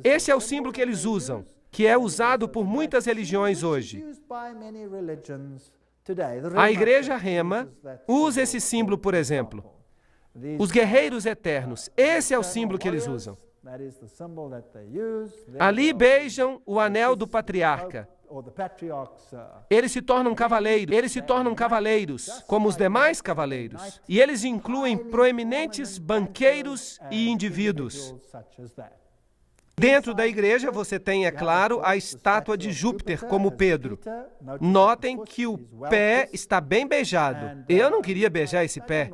Esse é o símbolo que eles usam, que é usado por muitas religiões hoje. A Igreja Rema usa esse símbolo, por exemplo. Os guerreiros eternos, esse é o símbolo que eles usam. Ali beijam o anel do patriarca. Eles se tornam cavaleiros, como os demais cavaleiros. E eles incluem proeminentes banqueiros e indivíduos. Dentro da igreja você tem, é claro, a estátua de Júpiter, como Pedro. Notem que o pé está bem beijado. Eu não queria beijar esse pé.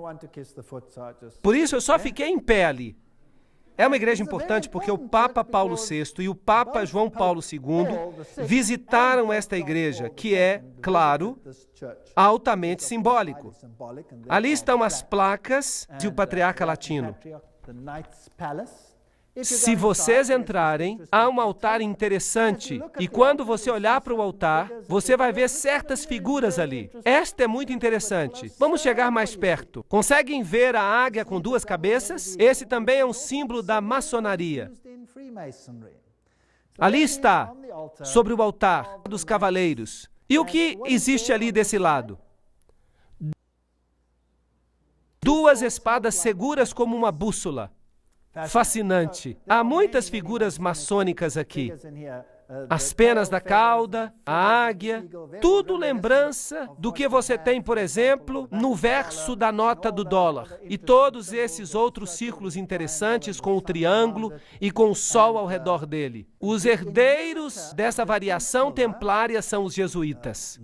Por isso eu só fiquei em pé ali. É uma igreja importante porque o Papa Paulo VI e o Papa João Paulo II visitaram esta igreja, que é, claro, altamente simbólico. Ali estão as placas de o Patriarca Latino. Se vocês entrarem, há um altar interessante, e quando você olhar para o altar, você vai ver certas figuras ali. Esta é muito interessante. Vamos chegar mais perto. Conseguem ver a águia com duas cabeças? Esse também é um símbolo da maçonaria. Ali está, sobre o altar dos cavaleiros. E o que existe ali desse lado? Duas espadas seguras como uma bússola. Fascinante. Há muitas figuras maçônicas aqui. As penas da cauda, a águia, tudo lembrança do que você tem, por exemplo, no verso da nota do dólar. E todos esses outros círculos interessantes com o triângulo e com o sol ao redor dele. Os herdeiros dessa variação templária são os jesuítas.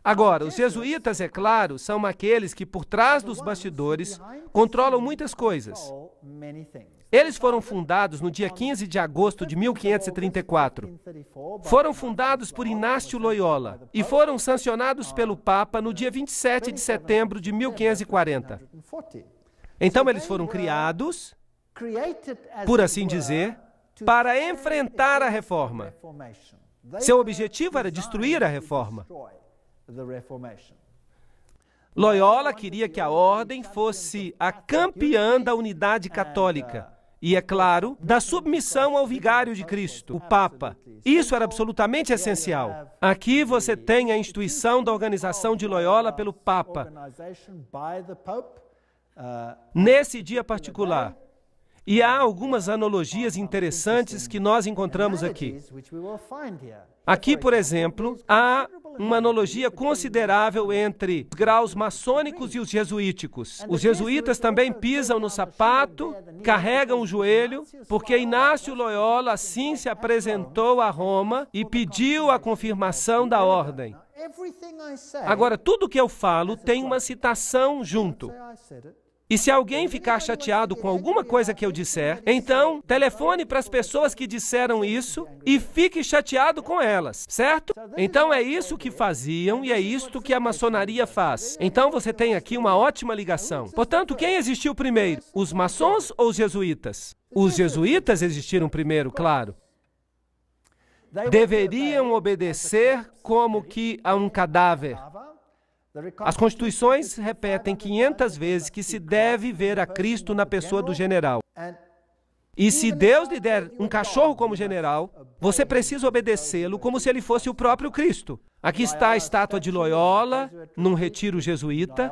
Agora, os jesuítas, é claro, são aqueles que, por trás dos bastidores, controlam muitas coisas. Eles foram fundados no dia 15 de agosto de 1534. Foram fundados por Inácio Loyola e foram sancionados pelo Papa no dia 27 de setembro de 1540. Então, eles foram criados, por assim dizer, para enfrentar a reforma. Seu objetivo era destruir a reforma. Loyola queria que a ordem fosse a campeã da unidade católica e, é claro, da submissão ao vigário de Cristo, o Papa. Isso era absolutamente essencial. Aqui você tem a instituição da organização de Loyola pelo Papa. Nesse dia particular. E há algumas analogias interessantes que nós encontramos aqui. Aqui, por exemplo, há uma analogia considerável entre os graus maçônicos e os jesuíticos. Os jesuítas também pisam no sapato, carregam o joelho, porque Inácio Loyola assim se apresentou a Roma e pediu a confirmação da ordem. Agora, tudo que eu falo tem uma citação junto. E se alguém ficar chateado com alguma coisa que eu disser, então telefone para as pessoas que disseram isso e fique chateado com elas, certo? Então é isso que faziam e é isto que a maçonaria faz. Então você tem aqui uma ótima ligação. Portanto, quem existiu primeiro? Os maçons ou os jesuítas? Os jesuítas existiram primeiro, claro. Deveriam obedecer como que a um cadáver. As constituições repetem 500 vezes que se deve ver a Cristo na pessoa do general. E se Deus lhe der um cachorro como general, você precisa obedecê-lo como se ele fosse o próprio Cristo. Aqui está a estátua de Loyola, num retiro jesuíta,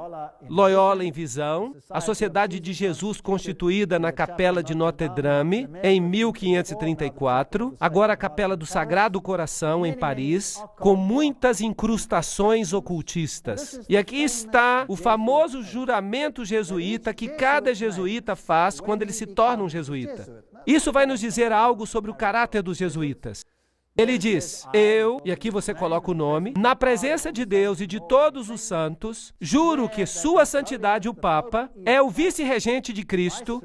Loyola em visão, a Sociedade de Jesus constituída na Capela de Notre-Dame, em 1534, agora a Capela do Sagrado Coração, em Paris, com muitas incrustações ocultistas. E aqui está o famoso juramento jesuíta que cada jesuíta faz quando ele se torna um jesuíta. Isso vai nos dizer algo sobre o caráter dos jesuítas. Ele diz, eu, e aqui você coloca o nome, na presença de Deus e de todos os santos, juro que Sua Santidade o Papa é o vice-regente de Cristo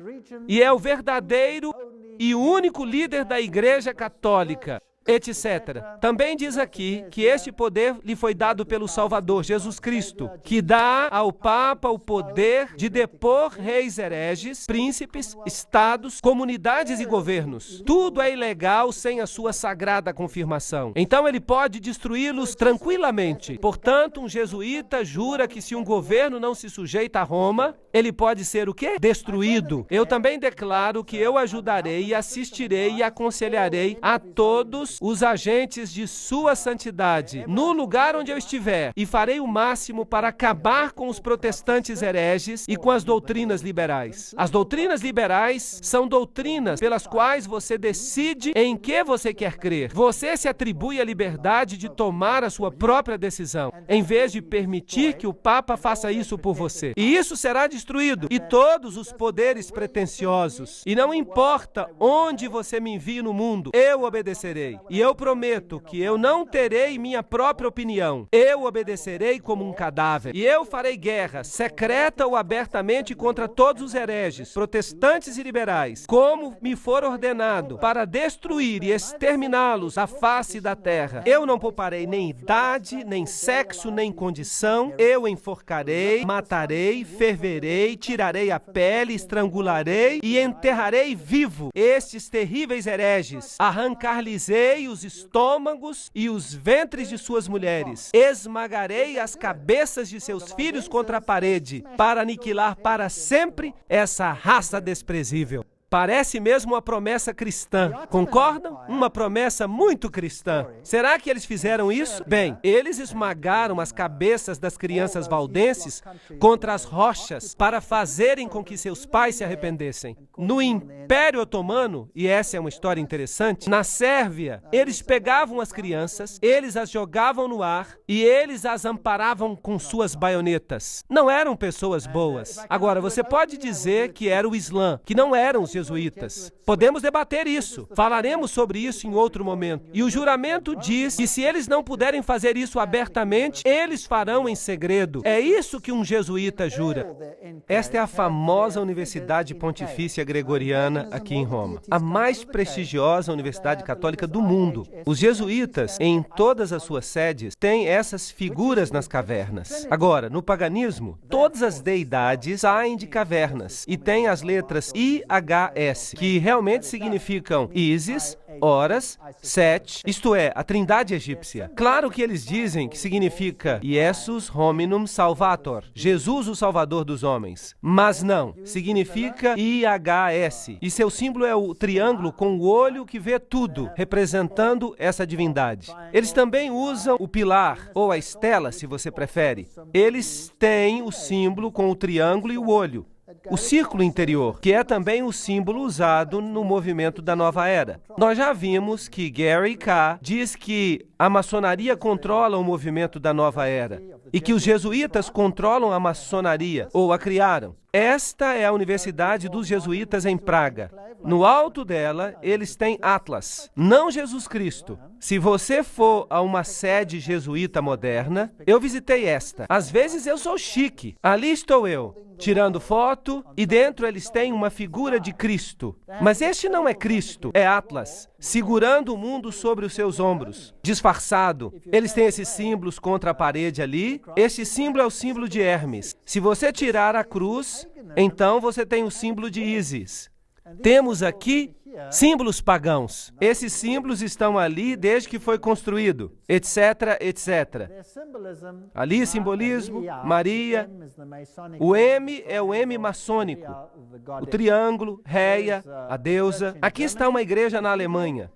e é o verdadeiro e único líder da Igreja Católica. etc. Também diz aqui que este poder lhe foi dado pelo Salvador, Jesus Cristo, que dá ao Papa o poder de depor reis hereges, príncipes, estados, comunidades e governos. Tudo é ilegal sem a sua sagrada confirmação. Então ele pode destruí-los tranquilamente. Portanto, um jesuíta jura que se um governo não se sujeita a Roma, ele pode ser o quê? Destruído. Eu também declaro que eu ajudarei, assistirei e aconselharei a todos os agentes de sua santidade, no lugar onde eu estiver, e farei o máximo para acabar com os protestantes hereges e com as doutrinas liberais. As doutrinas liberais são doutrinas pelas quais você decide em que você quer crer. Você se atribui a liberdade de tomar a sua própria decisão, em vez de permitir que o Papa faça isso por você. E isso será destruído, e todos os poderes pretensiosos. E não importa onde você me envie no mundo, eu obedecerei. E eu prometo que eu não terei minha própria opinião. Eu obedecerei como um cadáver. E eu farei guerra, secreta ou abertamente, contra todos os hereges, protestantes e liberais, como me for ordenado, para destruir e exterminá-los à face da terra. Eu não pouparei nem idade, nem sexo, nem condição. Eu enforcarei, matarei, ferverei, tirarei a pele, estrangularei e enterrarei vivo estes terríveis hereges. Arrancar-lhes-ei os estômagos e os ventres de suas mulheres. Esmagarei as cabeças de seus filhos contra a parede, para aniquilar para sempre essa raça desprezível. Parece mesmo uma promessa cristã. Concordam? Uma promessa muito cristã. Será que eles fizeram isso? Bem, eles esmagaram as cabeças das crianças valdenses contra as rochas para fazerem com que seus pais se arrependessem. No Império Otomano, e essa é uma história interessante, na Sérvia, eles pegavam as crianças, eles as jogavam no ar e eles as amparavam com suas baionetas. Não eram pessoas boas. Agora, você pode dizer que era o Islã, que não eram os jesuítas. Podemos debater isso. Falaremos sobre isso em outro momento. E o juramento diz que se eles não puderem fazer isso abertamente, eles farão em segredo. É isso que um jesuíta jura. Esta é a famosa Universidade Pontifícia Gregoriana aqui em Roma, a mais prestigiosa universidade católica do mundo. Os jesuítas, em todas as suas sedes, têm essas figuras nas cavernas. Agora, no paganismo, todas as deidades saem de cavernas e têm as letras IHS, que realmente significam Isis, Horas, Set, isto é, a trindade egípcia. Claro que eles dizem que significa Iesus Hominum Salvator, Jesus o Salvador dos homens. Mas não, significa IHS. E seu símbolo é o triângulo com o olho que vê tudo, representando essa divindade. Eles também usam o pilar, ou a estela, se você prefere. Eles têm o símbolo com o triângulo e o olho. O círculo interior, que é também o símbolo usado no movimento da Nova Era. Nós já vimos que Gary K. diz que a maçonaria controla o movimento da Nova Era e que os jesuítas controlam a maçonaria, ou a criaram. Esta é a Universidade dos Jesuítas em Praga. No alto dela, eles têm Atlas, não Jesus Cristo. Se você for a uma sede jesuíta moderna, eu visitei esta. Às vezes eu sou chique. Ali estou eu, tirando foto, e dentro eles têm uma figura de Cristo. Mas este não é Cristo, é Atlas, segurando o mundo sobre os seus ombros, disfarçado. Eles têm esses símbolos contra a parede ali. Este símbolo é o símbolo de Hermes. Se você tirar a cruz, então você tem o símbolo de Ísis. Temos aqui símbolos pagãos. Esses símbolos estão ali desde que foi construído, etc, etc. Ali simbolismo, Maria. O M é o M maçônico. O triângulo, Réia, a deusa. Aqui está uma igreja na Alemanha,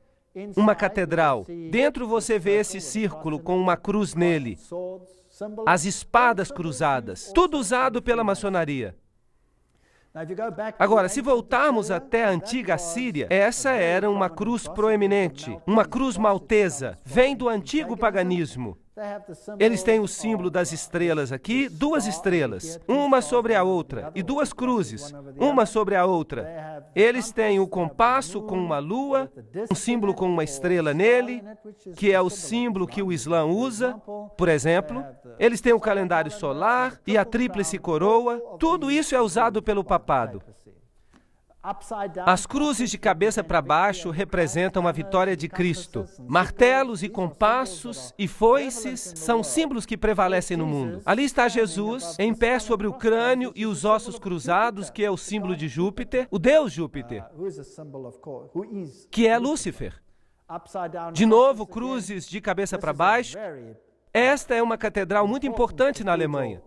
uma catedral. Dentro você vê esse círculo com uma cruz nele. As espadas cruzadas. Tudo usado pela maçonaria. Agora, se voltarmos até a antiga Síria, essa era uma cruz proeminente, uma cruz maltesa, vem do antigo paganismo. Eles têm o símbolo das estrelas aqui, duas estrelas, uma sobre a outra, e duas cruzes, uma sobre a outra. Eles têm o compasso com uma lua, um símbolo com uma estrela nele, que é o símbolo que o Islã usa, por exemplo. Eles têm o calendário solar e a tríplice coroa. Tudo isso é usado pelo papado. As cruzes de cabeça para baixo representam a vitória de Cristo. Martelos e compassos e foices são símbolos que prevalecem no mundo. Ali está Jesus, em pé sobre o crânio e os ossos cruzados, que é o símbolo de Júpiter, o deus Júpiter, que é Lúcifer. De novo, cruzes de cabeça para baixo. Esta é uma catedral muito importante na Alemanha.